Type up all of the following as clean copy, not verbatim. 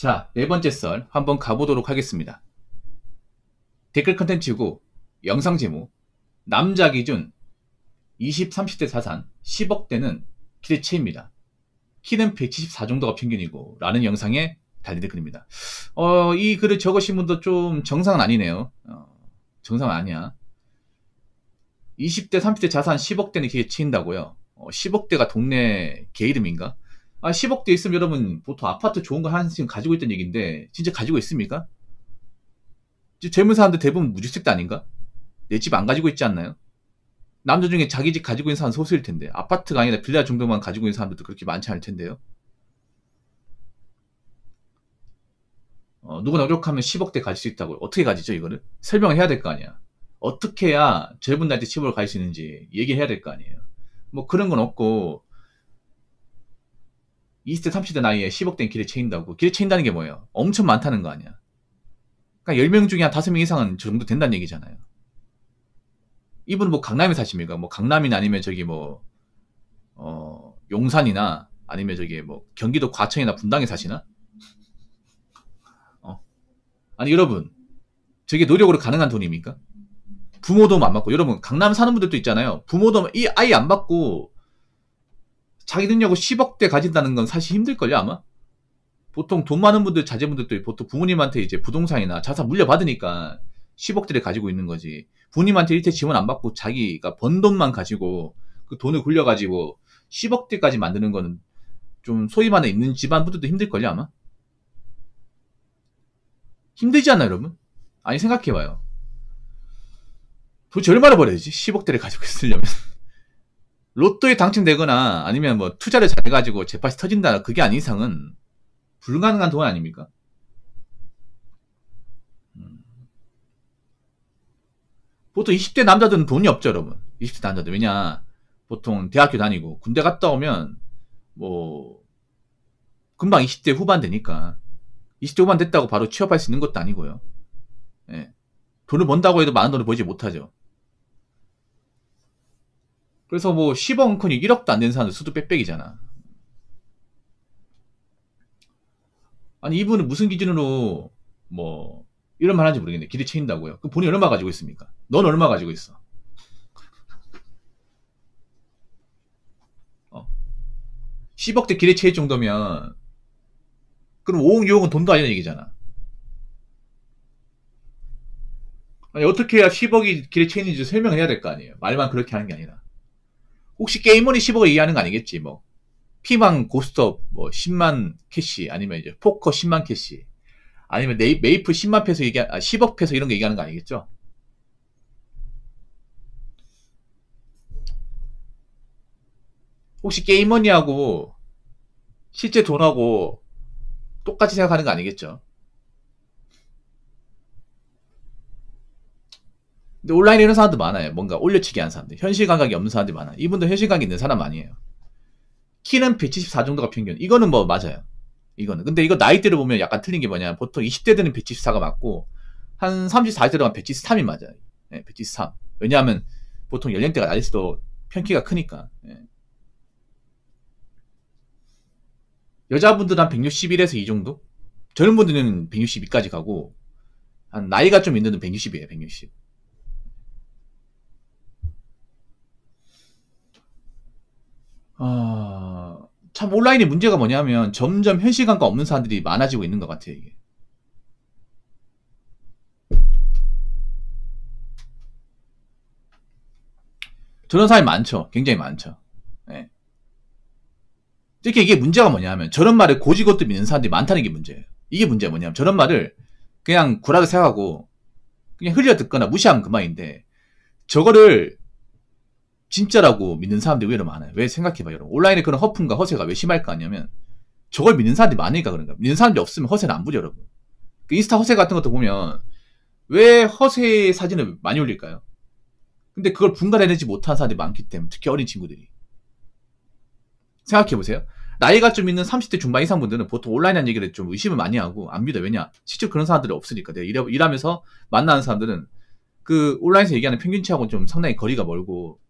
자, 네 번째 썰 한번 가보도록 하겠습니다. 댓글 컨텐츠고 영상 제목 남자 기준 20, 30대 자산 10억대는 기대치입니다. 키는 174 정도가 평균이고 라는 영상에 달린 댓글입니다. 이 글을 적으신 분도 좀 정상은 아니네요. 정상은 아니야. 20대, 30대 자산 10억대는 기대치인다고요. 10억대가 동네 개 이름인가? 10억대 있으면 여러분 보통 아파트 좋은 거 하나씩 가지고 있다는 얘기인데 진짜 가지고 있습니까? 젊은 사람들 대부분 무주택자 아닌가? 내 집 안 가지고 있지 않나요? 남자 중에 자기 집 가지고 있는 사람 소수일 텐데 아파트가 아니라 빌라 정도만 가지고 있는 사람들도 그렇게 많지 않을 텐데요. 누구나 노력하면 10억대 가질 수 있다고요. 어떻게 가지죠 이거를? 설명을 해야 될 거 아니야. 어떻게 해야 젊은 나이 때 10억을 가질 수 있는지 얘기해야 될 거 아니에요. 뭐 그런 건 없고 20대 30대 나이에 10억대는 길에 채인다고. 길에 채인다는 게 뭐예요? 엄청 많다는 거 아니야. 그러니까 10명 중에 한 5명 이상은 저 정도 된다는 얘기잖아요. 이분은 뭐 강남에 사십니까? 뭐 강남이나 아니면 저기 뭐 용산이나 아니면 저기 뭐 경기도 과천이나 분당에 사시나? 아니 여러분 저게 노력으로 가능한 돈입니까? 부모 도움 안 받고 여러분 강남 사는 분들도 있잖아요. 부모 도움 이 아예 안 받고 자기 능력으로 10억대 가진다는 건 사실 힘들걸요 아마? 보통 돈 많은 분들 자제분들도 보통 부모님한테 이제 부동산이나 자산 물려받으니까 10억대를 가지고 있는 거지. 부모님한테 일체 지원 안 받고 자기가 번 돈만 가지고 그 돈을 굴려가지고 10억대까지 만드는 거는 좀 소위 말해 있는 집안 분들도 힘들걸요 아마? 힘들지 않나요 여러분? 아니 생각해봐요. 도대체 얼마나 벌어야지 10억대를 가지고 있으려면. 로또에 당첨되거나 아니면 뭐 투자를 잘해가지고 재팟이 터진다 그게 아닌 이상은 불가능한 돈 아닙니까? 보통 20대 남자들은 돈이 없죠 여러분. 20대 남자들. 왜냐 보통 대학교 다니고 군대 갔다 오면 뭐 금방 20대 후반 되니까 20대 후반 됐다고 바로 취업할 수 있는 것도 아니고요. 예. 돈을 번다고 해도 많은 돈을 벌지 못하죠. 그래서 뭐 10억 은커니 1억도 안 되는 사람들 수도 빽빽이잖아. 아니 이분은 무슨 기준으로 뭐 이런 말 하는지 모르겠네. 기대 채인다고요. 그럼 본인이 얼마 가지고 있습니까? 넌 얼마 가지고 있어? 10억대 기대 채일 정도면 그럼 5억 6억은 돈도 아니라는 얘기잖아. 아니 어떻게 해야 10억이 기대 채인지 설명을 해야 될 거 아니에요. 말만 그렇게 하는 게 아니라. 혹시 게임머니 10억을 얘기하는 거 아니겠지 뭐. 피망 고스톱 뭐 10만 캐시 아니면 이제 포커 10만 캐시 아니면 메이플 10만 페소 10억 페소 이런 거 얘기하는 거 아니겠죠? 혹시 게임머니하고 실제 돈하고 똑같이 생각하는 거 아니겠죠? 근데 온라인에 이런 사람도 많아요. 뭔가 올려치기 하는 사람들. 현실 감각이 없는 사람들이 많아요. 이분도 현실 감각이 있는 사람 아니에요. 키는 174 정도가 평균. 이거는 뭐 맞아요. 이거는. 근데 이거 나이대를 보면 약간 틀린 게 뭐냐. 보통 20대들은 174가 맞고 한 34대 들어가면 173이 맞아요. 네, 173. 왜냐하면 보통 연령대가 낮을수록 편키가 크니까. 네. 여자분들은 한 161에서 이 정도? 젊은 분들은 162까지 가고 한 나이가 좀 있는 분은 160이에요. 160. 참 온라인의 문제가 뭐냐면 점점 현실감과 없는 사람들이 많아지고 있는 것 같아요. 이게. 저런 사람이 많죠. 굉장히 많죠. 네. 특히 이게 문제가 뭐냐면 저런 말을 고지것도 믿는 사람들이 많다는 게 문제예요. 이게 문제가 뭐냐면 저런 말을 그냥 구라로 생각하고 그냥 흘려 듣거나 무시하면 그만인데 저거를 진짜라고 믿는 사람들이 의외로 많아요. 왜 생각해봐요 여러분. 온라인에 그런 허풍과 허세가 왜 심할까 하냐면 저걸 믿는 사람들이 많으니까 그런가. 믿는 사람들이 없으면 허세는 안 부죠 여러분. 그 인스타 허세 같은 것도 보면 왜 허세 사진을 많이 올릴까요? 근데 그걸 분간해내지 못한 사람들이 많기 때문에 특히 어린 친구들이. 생각해보세요. 나이가 좀 있는 30대 중반 이상 분들은 보통 온라인한 얘기를 좀 의심을 많이 하고 안 믿어요. 왜냐? 실제로 그런 사람들이 없으니까. 내가 일하면서 만나는 사람들은 그 온라인에서 얘기하는 평균치하고는 좀 상당히 거리가 멀고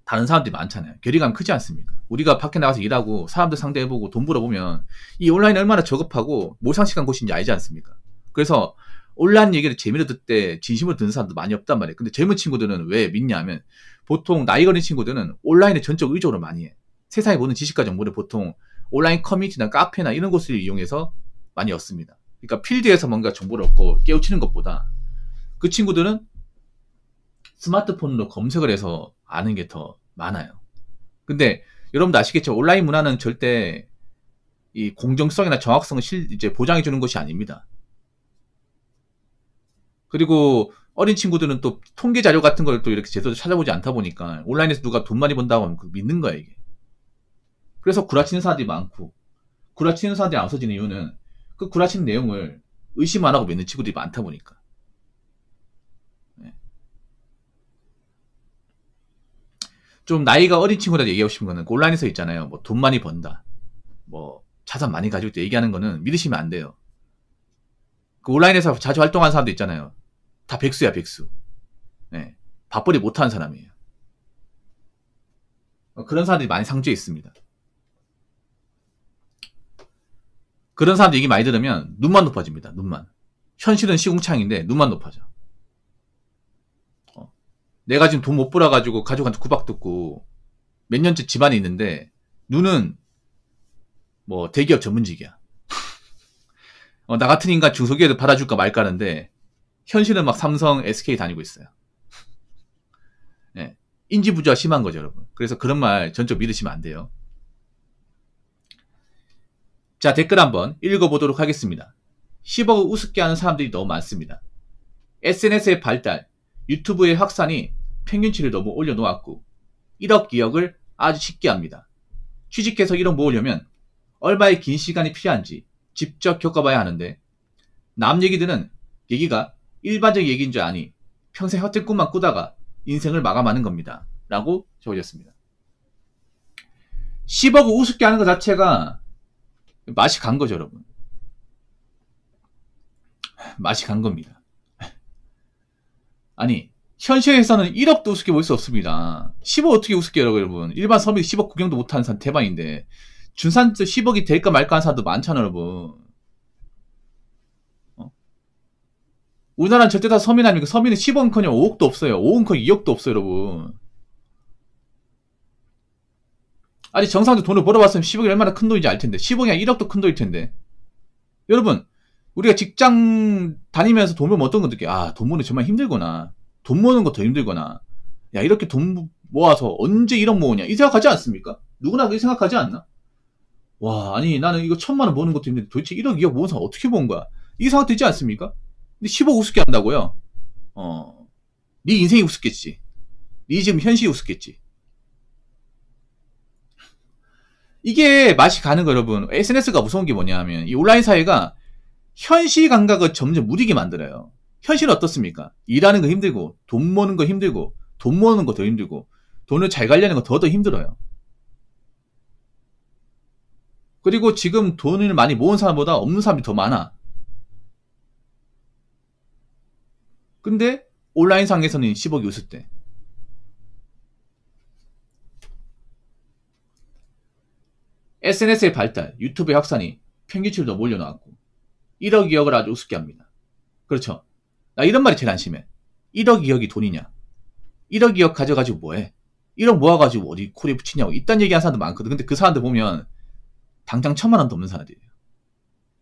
다른 사람들이 많잖아요. 괴리감 크지 않습니까? 우리가 밖에 나가서 일하고 사람들 상대해보고 돈 벌어보면 이 온라인이 얼마나 저급하고 몰상식한 곳인지 알지 않습니까? 그래서 온라인 얘기를 재미로 듣되 진심으로 듣는 사람도 많이 없단 말이에요. 근데 젊은 친구들은 왜 믿냐 하면 보통 나이 어린 친구들은 온라인에 전적 의존을 많이 해. 세상에 모든 지식과 정보를 보통 온라인 커뮤니티나 카페나 이런 곳을 이용해서 많이 얻습니다. 그러니까 필드에서 뭔가 정보를 얻고 깨우치는 것보다 그 친구들은 스마트폰으로 검색을 해서 아는 게 더 많아요. 근데 여러분도 아시겠죠? 온라인 문화는 절대 이 공정성이나 정확성을 이제 보장해 주는 것이 아닙니다. 그리고 어린 친구들은 또 통계 자료 같은 걸 또 이렇게 제대로 찾아보지 않다 보니까 온라인에서 누가 돈 많이 번다고 하면 믿는 거야, 이게. 그래서 구라치는 사람들이 많고, 구라치는 사람들이 안 써지는 이유는 그 구라치는 내용을 의심 안 하고 믿는 친구들이 많다 보니까. 네. 좀 나이가 어린 친구들한테 얘기하고 싶은 거는 온라인에서 있잖아요. 뭐 돈 많이 번다. 뭐 자산 많이 가지고 있다 얘기하는 거는 믿으시면 안 돼요. 그 온라인에서 자주 활동하는 사람도 있잖아요. 다 백수야, 백수. 네. 밥벌이 못하는 사람이에요. 그런 사람들이 많이 상주에 있습니다. 그런 사람들 얘기 많이 들으면 눈만 높아집니다. 눈만. 현실은 시궁창인데 눈만 높아져. 내가 지금 돈 못 벌어가지고 가족한테 구박 듣고 몇 년째 집안에 있는데 눈은 뭐 대기업 전문직이야. 나 같은 인간 중소기업에 팔아줄까 말까 하는데 현실은 막 삼성, SK 다니고 있어요. 네. 인지부조가 심한 거죠, 여러분. 그래서 그런 말 전적 믿으시면 안 돼요. 자, 댓글 한번 읽어보도록 하겠습니다. 10억을 우습게 하는 사람들이 너무 많습니다. SNS의 발달, 유튜브의 확산이 평균치를 너무 올려놓았고 1억, 2억을 아주 쉽게 합니다. 취직해서 1억 모으려면 얼마의 긴 시간이 필요한지 직접 겪어봐야 하는데 남 얘기들은 얘기가 일반적 얘기인 줄 아니 평생 헛된 꿈만 꾸다가 인생을 마감하는 겁니다. 라고 적어졌습니다. 10억을 우습게 하는 것 자체가 맛이 간 거죠, 여러분. 맛이 간 겁니다. 아니, 현실에서는 1억도 우습게 볼 수 없습니다. 10억 어떻게 우습게 해요, 여러분. 일반 서민이 10억 구경도 못하는 사람 대박인데 준산도 10억이 될까 말까 하는 사람도 많잖아요, 여러분. 우리나라는 절대 다 서민 아닙니까? 서민은 10억은커녕 5억도 없어요. 5억은커녕 2억도 없어요, 여러분. 아니, 정상적으로 돈을 벌어봤으면 10억이 얼마나 큰 돈인지 알 텐데. 10억이 아니라 1억도 큰 돈일 텐데. 여러분, 우리가 직장 다니면서 돈 벌면 어떤 거 느껴요? 아, 돈 모으는 정말 힘들구나. 돈 모으는 거 더 힘들구나. 야, 이렇게 돈 모아서 언제 1억 모으냐? 이 생각하지 않습니까? 누구나 그렇게 생각하지 않나? 와, 아니, 나는 이거 1,000만 원 모으는 것도 힘든데 도대체 1억, 2억 모은 사람 어떻게 모은 거야? 이 생각 들지 않습니까? 근데 10억 우습게 한다고요? 네 인생이 우습겠지. 네 지금 현실이 우습겠지. 이게 맛이 가는 거, 여러분. SNS가 무서운 게 뭐냐 하면 이 온라인 사회가 현실 감각을 점점 무디게 만들어요. 현실은 어떻습니까? 일하는 거 힘들고 돈 모으는 거 힘들고 돈 모으는 거 더 힘들고 돈을 잘 관리하는 거 더 힘들어요. 그리고 지금 돈을 많이 모은 사람보다 없는 사람이 더 많아. 근데 온라인 상에서는 10억이 웃을 때 SNS의 발달, 유튜브의 확산이 평균치를 더 올려놓았고 1억, 2억을 아주 우습게 합니다. 그렇죠. 나 이런 말이 제일 안심해. 1억, 2억이 돈이냐? 1억, 2억 가져가지고 뭐해? 1억 모아가지고 어디 코리에 붙이냐고 이딴 얘기하는 사람도 많거든. 근데 그 사람들 보면 당장 1,000만 원도 없는 사람들이에요.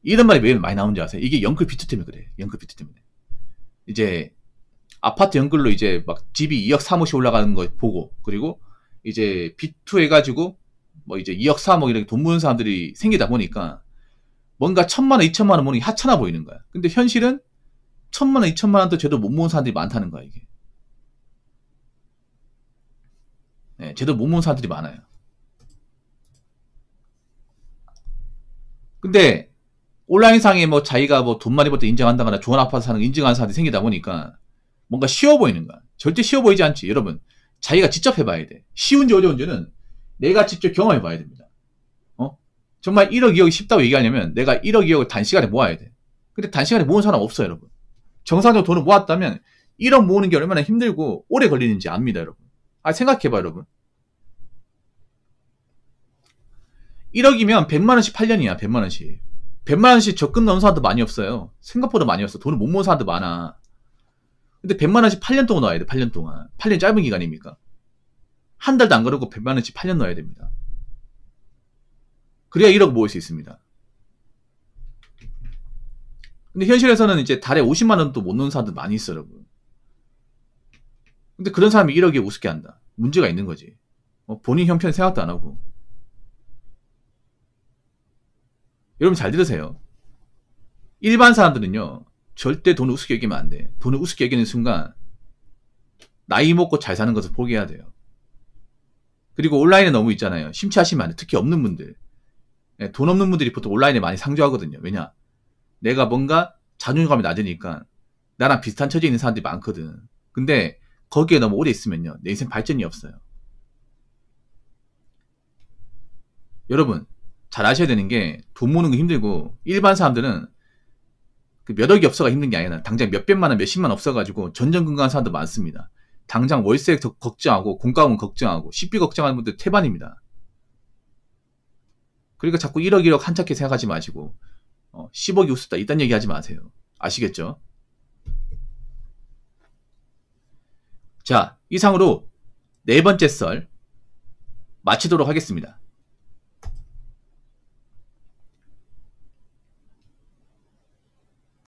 이런 말이 왜 많이 나오는지 아세요? 이게 연끌 비트 때문에 그래. 연끌 비트 때문에. 이제 아파트 연끌로 이제 막 집이 2억, 3억씩 올라가는 거 보고 그리고 이제 비투 해가지고 뭐 이제 2억, 3억 이렇게 돈 모으는 사람들이 생기다 보니까 뭔가 1,000만 원, 2,000만 원 모으는 게 하찮아 보이는 거야. 근데 현실은 1,000만 원, 2,000만 원도 제대로 못 모은 사람들이 많다는 거야, 이게. 네, 제대로 못 모은 사람들이 많아요. 근데 온라인상에 뭐 자기가 뭐 돈 많이 벌 때 인정한다거나 좋은 아파트 사는 거 인정하는 사람들이 생기다 보니까 뭔가 쉬워 보이는 거야. 절대 쉬워 보이지 않지. 여러분, 자기가 직접 해봐야 돼. 쉬운지 어려운지는 내가 직접 경험해봐야 됩니다. 정말 1억, 2억이 쉽다고 얘기하려면 내가 1억, 2억을 단시간에 모아야 돼. 근데 단시간에 모은 사람 없어요, 여러분. 정상적으로 돈을 모았다면 1억 모으는 게 얼마나 힘들고 오래 걸리는지 압니다, 여러분. 생각해봐요, 여러분. 1억이면 100만원씩 8년이야, 100만원씩. 100만원씩 적금 넣은 사람도 많이 없어요. 생각보다 많이 없어. 돈을 못 모은 사람도 많아. 근데 100만원씩 8년 동안 넣어야 돼, 8년 동안. 8년 짧은 기간입니까? 한 달도 안 걸고 100만원씩 8년 넣어야 됩니다. 그래야 1억 모을 수 있습니다. 근데 현실에서는 이제 달에 50만원도 못 넣는 사람들 많이 있어, 여러분. 근데 그런 사람이 1억에 우습게 한다. 문제가 있는 거지. 본인 형편 생각도 안 하고. 여러분 잘 들으세요. 일반 사람들은요, 절대 돈을 우습게 여기면 안 돼. 돈을 우습게 여기는 순간, 나이 먹고 잘 사는 것을 포기해야 돼요. 그리고 온라인에 너무 있잖아요. 심취하시면 안 돼. 특히 없는 분들. 돈 없는 분들이 보통 온라인에 많이 상주하거든요. 왜냐? 내가 뭔가 자존감이 낮으니까 나랑 비슷한 처지에 있는 사람들이 많거든. 근데 거기에 너무 오래 있으면요, 내 인생 발전이 없어요. 여러분 잘 아셔야 되는 게, 돈 모으는 거 힘들고, 일반 사람들은 그 몇 억이 없어가 힘든 게 아니라 당장 몇백만 원, 몇십만 원 없어가지고 전전긍긍한 사람도 많습니다. 당장 월세 걱정하고 공과금 걱정하고 식비 걱정하는 분들 태반입니다. 그러니까 자꾸 1억 1억 한착해 생각하지 마시고 10억이 우습다 이딴 얘기 하지 마세요. 아시겠죠? 자, 이상으로 네 번째 썰 마치도록 하겠습니다.